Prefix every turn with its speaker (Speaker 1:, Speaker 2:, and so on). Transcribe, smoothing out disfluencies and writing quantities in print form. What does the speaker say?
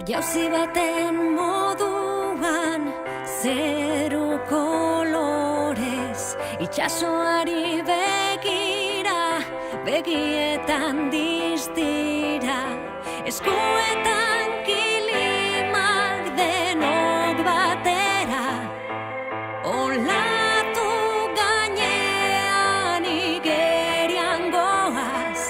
Speaker 1: jauzi baten moduan, zeru kolorez, itxasoari begira, begietan distira, eskuetan kilimak denok batera, olatu gainean igerian goaz,